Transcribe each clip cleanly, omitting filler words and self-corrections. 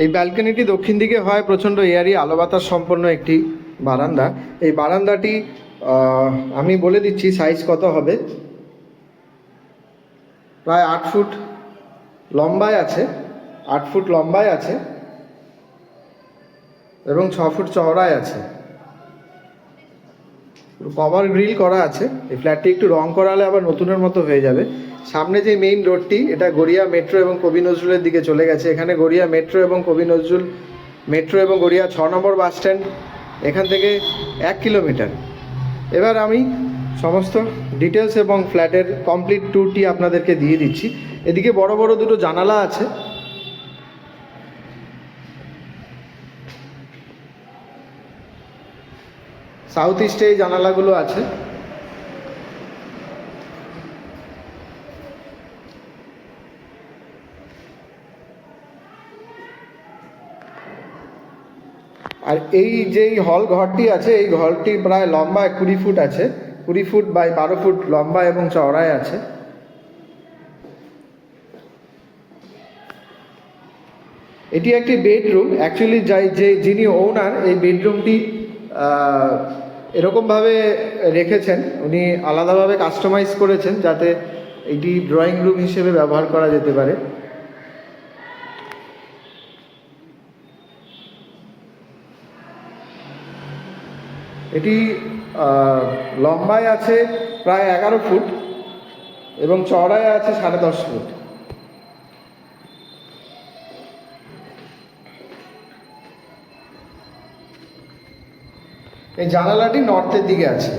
এই ব্যালকনিটি দক্ষিণ দিকে হয় প্রচণ্ড এয়ারি আলো বাতাস সম্পন্ন একটি বারান্দা। এই বারান্দাটি আমি বলে দিচ্ছি সাইজ কত হবে। প্রায় 8 ফুট লম্বায় আছে, 8 ফুট লম্বায় আছে এবং 6 ফুট চওড়ায় আছে। কভার গ্রিল করা আছে। এই ফ্ল্যাটটি একটু রং করালে আবার নতুনের মতো হয়ে যাবে। সামনে যে মেইন রোডটি, এটা গড়িয়া মেট্রো এবং কবি নজরুলের দিকে চলে গেছে। এখানে গড়িয়া মেট্রো এবং কবি নজরুল মেট্রো এবং গড়িয়া 6 নম্বর বাস স্ট্যান্ড, এখান থেকে 1 কিলোমিটার। এবার আমি সমস্ত ডিটেলস এবং ফ্ল্যাটের কমপ্লিট ট্যুরটি আপনাদেরকে দিয়ে দিচ্ছি। এদিকে বড় বড় দুটো জানালা আছে। সাউথ ইস্টে এই জানালাগুলো আছে। আর এই যেই হল ঘরটি আছে, এই ঘরটি প্রায় লম্বা 20 ফুট আছে, 20 ফুট বাই 12 ফুট লম্বা এবং চওড়ায় আছে। এটি একটি বেডরুম। অ্যাকচুয়ালি যিনি ওনার এই বেডরুমটি এরকমভাবে রেখেছেন, উনি আলাদাভাবে কাস্টমাইজ করেছেন যাতে এটি ড্রয়িং রুম হিসেবে ব্যবহার করা যেতে পারে। এটি লম্বায় আছে প্রায় 11 ফুট এবং চওড়ায় আছে 10.5 ফুট। এই জানালাটি নর্থের দিকে আছে।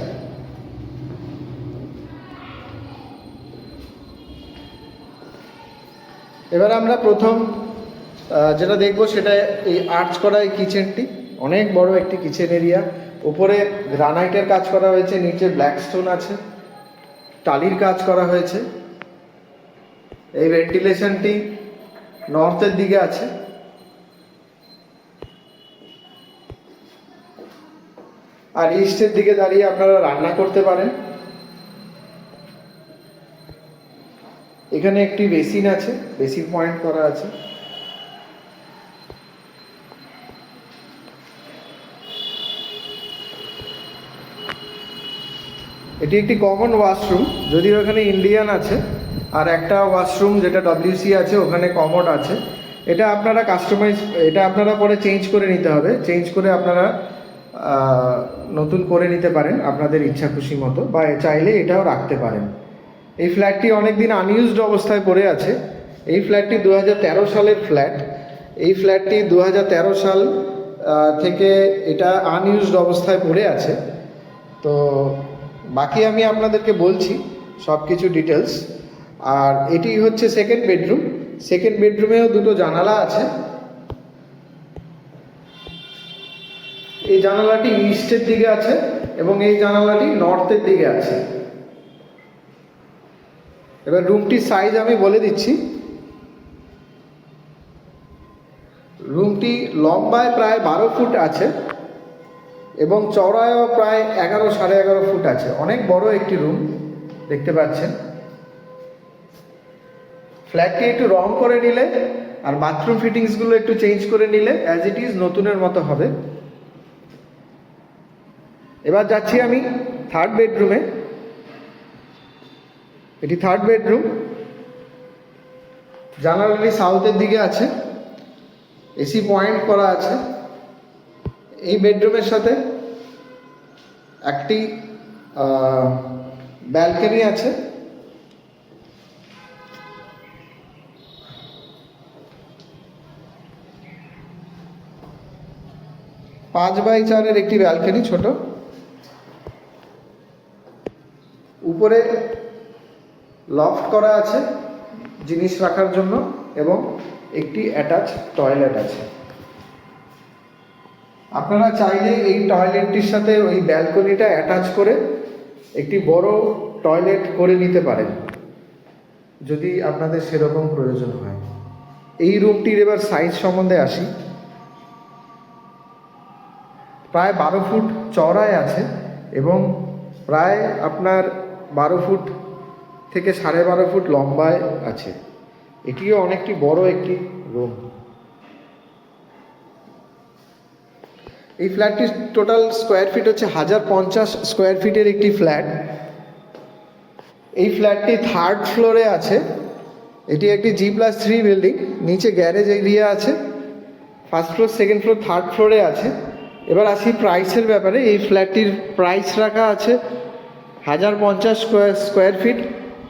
এবার আমরা প্রথম যেটা দেখব সেটা এই আর্চ করা এই কিচেনটি। অনেক বড় একটি কিচেন এরিয়া। উপরে গ্রানাইটের কাজ করা হয়েছে, নিচে ব্ল্যাক স্টোন আছে, টালির কাজ করা হয়েছে। এই ভেন্টিলেশনটি নর্থের দিকে আছে। আর ইস্টের দিকে দাঁড়িয়ে আপনারা রান্না করতে পারেন। এখানে একটি বেসিন আছে, বেসিন পয়েন্ট করা আছে। এটি একটি কমন ওয়াশরুম, যদিও এখানে ইন্ডিয়ান আছে। আর একটা ওয়াশরুম যেটা WC আছে, ওখানে কমোড আছে। এটা আপনারা এটা আপনারা পরে চেঞ্জ করে নিতে হবে। চেঞ্জ করে আপনারা নতুন করে নিতে পারেন আপনাদের ইচ্ছা খুশি মতো, বা চাইলে এটাও রাখতে পারেন। এই ফ্ল্যাটটি অনেক দিন আনইউজড অবস্থায় পড়ে আছে। এই ফ্ল্যাটটি 2013 সালের ফ্ল্যাট। এই ফ্ল্যাটটি 2013 সাল থেকে এটা আনইউজড অবস্থায় পড়ে আছে। তো বাকি আমি আপনাদেরকে বলছি সব কিছু ডিটেলস। আর এটি হচ্ছে সেকেন্ড বেডরুম। সেকেন্ড বেডরুমেও দুটো জানালা আছে। এই জানালাটি ইস্টের দিকে আছে এবং এই জানালাটি নর্থের দিকে আছে। এবার রুমটির সাইজ আমি বলে দিচ্ছি। রুমটি লম্বায় প্রায় 12 ফুট আছে এবং চওড়ায়ও প্রায় 11-11.5 ফুট আছে। অনেক বড় একটি রুম দেখতে পাচ্ছেন। ফ্ল্যাটটি একটু রং করে নিলে আর বাথরুম ফিটিংসগুলো একটু চেঞ্জ করে নিলে অ্যাজ ইট ইজ নতুনের মতো হবে। এবার যাচ্ছি আমি থার্ড বেডরুমে। এটি থার্ড বেডরুম। জানালাটি সাউথের দিকে আছে, এসি পয়েন্ট করা আছে। এই বেডরুমের সাথে একটি ব্যালকনি আছে। পাঁচ বাই 4 একটি ব্যালকনি, ছোট। উপরে লফট করা আছে জিনিস রাখার জন্য এবং একটি অ্যাটাচ টয়লেট আছে। আপনারা চাইলে এই টয়লেটটির সাথে ওই ব্যালকনিটা অ্যাটাচ করে একটি বড় টয়লেট করে নিতে পারেন যদি আপনাদের সেরকম প্রয়োজন হয়। এই রুমটির এবার সাইজ সম্বন্ধে আসি। প্রায় 12 ফুট চওড়ায় আছে এবং প্রায় আপনার 12 ফুট থেকে 12.5 ফুট লম্বায় আছে। এটিও অনেকটি বড় একটি রুম। এই ফ্ল্যাটটির টোটাল স্কোয়ার ফিট হচ্ছে 1050 স্কোয়ার ফিটের একটি ফ্ল্যাট। এই ফ্ল্যাটটি 3rd ফ্লোরে আছে। এটি একটি G+3 বিল্ডিং। নিচে গ্যারেজ এরিয়া আছে। 1st floor, 2nd floor, 3rd ফ্লোরে আছে। এবার আসি প্রাইসের ব্যাপারে। এই ফ্ল্যাটটির প্রাইস রাখা আছে 1050 স্কোয়ার ফিট,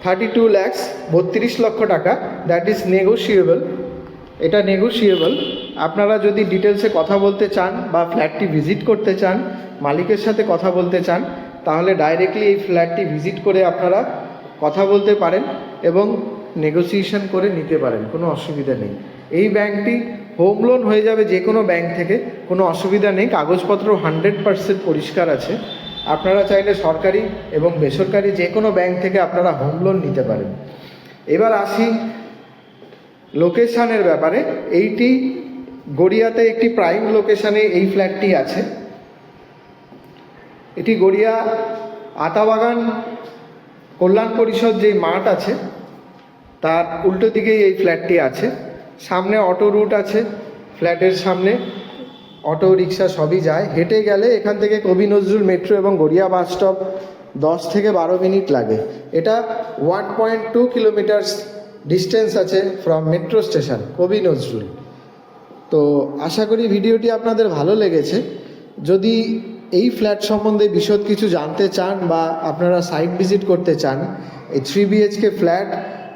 32 lakhs, 32 লক্ষ টাকা। That is negotiable. এটা নেগোশিয়েবল। আপনারা যদি ডিটেলসে কথা বলতে চান বা ফ্ল্যাটটি ভিজিট করতে চান, মালিকের সাথে কথা বলতে চান, তাহলে ডাইরেক্টলি এই ফ্ল্যাটটি ভিজিট করে আপনারা কথা বলতে পারেন এবং নেগোসিয়েশন করে নিতে পারেন, কোনো অসুবিধা নেই। এই ব্যাংকটি হোম লোন হয়ে যাবে যে কোনো ব্যাংক থেকে, কোনো অসুবিধা নেই। কাগজপত্র 100% পরিষ্কার আছে। আপনারা চাইলে সরকারি এবং বেসরকারি যে কোনো ব্যাংক থেকে আপনারা হোম লোন নিতে পারেন। এবার আসি লোকেশানের ব্যাপারে। এইটি গড়িয়াতে একটি প্রাইম লোকেশানে এই ফ্ল্যাটটি আছে। এটি গড়িয়া আতাবাগান কল্যাণ পরিষদ যে মাঠ আছে তার উল্টো দিকেই এই ফ্ল্যাটটি আছে। সামনে অটো রুট আছে, ফ্ল্যাটের সামনে অটো রিক্সা সবই যায়। হেঁটে গেলে এখান থেকে কবি নজরুল মেট্রো এবং গড়িয়া বাস স্টপ 10 থেকে 12 মিনিট লাগে। এটা 1.2 কিলোমিটার্স ডিস্টেন্স আছে ফ্রম মেট্রো স্টেশন কবি নজরুল। তো আশা করি ভিডিওটি আপনাদের ভালো লেগেছে। যদি এই ফ্ল্যাট সম্বন্ধে বিশদ কিছু জানতে চান বা আপনারা সাইট ভিজিট করতে চান, এই 3 BHK ফ্ল্যাট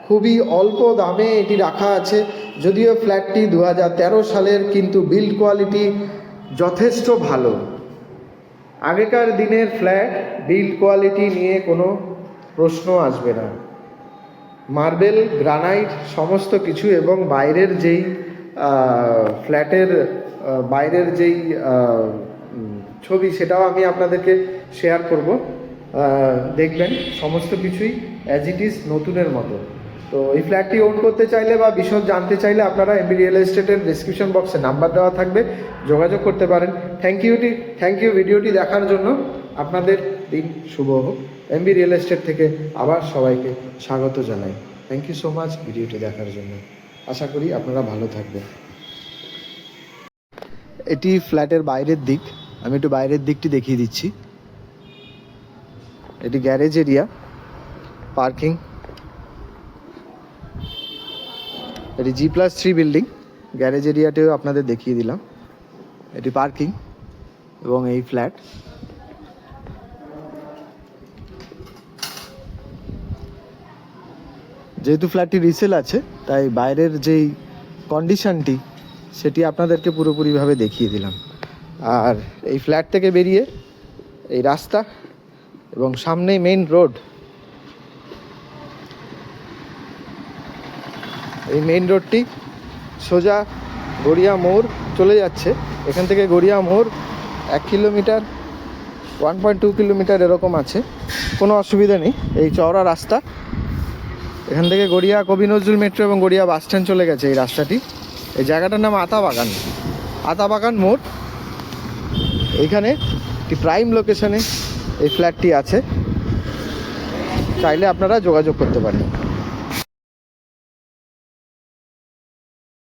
খুবই অল্প দামে এটি রাখা আছে। যদিও ফ্ল্যাটটি 2013 সালের, কিন্তু বিল্ড কোয়ালিটি যথেষ্ট ভালো। আগেকার দিনের ফ্ল্যাট, বিল্ড কোয়ালিটি নিয়ে কোনো প্রশ্ন আসবে না। মার্বেল, গ্রানাইট সমস্ত কিছু, এবং বাইরের যেই ফ্ল্যাটের বাইরের যেই ছবি সেটাও আমি আপনাদেরকে শেয়ার করব। দেখবেন সমস্ত কিছুই অ্যাজ ইট ইজ নতুনের মতো। তো এই ফ্ল্যাটটি ওন করতে চাইলে বা বিশদ জানতে চাইলে আপনারা এমবি রিয়েল এস্টেটের ডেসক্রিপশন বক্সে নাম্বার দেওয়া থাকবে, যোগাযোগ করতে পারেন। থ্যাংক ইউ ভিডিওটি দেখার জন্য। আপনাদের দিন শুভ হোক। এমবি রিয়েল এস্টেট থেকে আবার সবাইকে স্বাগত জানাই। থ্যাংক ইউ সো মাচ ভিডিওটি দেখার জন্য। আশা করি আপনারা ভালো থাকবেন। এটি ফ্ল্যাটের বাইরের দিক। আমি একটু বাইরের দিকটি দেখিয়ে দিচ্ছি। এটি গ্যারেজ এরিয়া, পার্কিং। এটি G+3 বিল্ডিং। গ্যারেজ এরিয়াটিও আপনাদের দেখিয়ে দিলাম। এটি পার্কিং এবং এই ফ্ল্যাট। যেহেতু ফ্ল্যাটটি রিসেল আছে, তাই বাইরের যেই কন্ডিশনটি সেটি আপনাদেরকে পুরোপুরিভাবে দেখিয়ে দিলাম। আর এই ফ্ল্যাট থেকে বেরিয়ে এই রাস্তা এবং সামনেই মেইন রোড। এই মেইন রোডটি সোজা গড়িয়া মোড় চলে যাচ্ছে। এখান থেকে গড়িয়া মোড় 1 কিলোমিটার, 1.2 কিলোমিটার এরকম আছে, কোনো অসুবিধা নেই। এই চওড়া রাস্তা, এখান থেকে গড়িয়া কবি নজরুল মেট্রো এবং গড়িয়া বাস স্ট্যান্ড চলে গেছে এই রাস্তাটি। এই জায়গাটার নাম আতাবাগান মোড়। এইখানে একটি প্রাইম লোকেশনে এই ফ্ল্যাটটি আছে। চাইলে আপনারা যোগাযোগ করতে পারেন।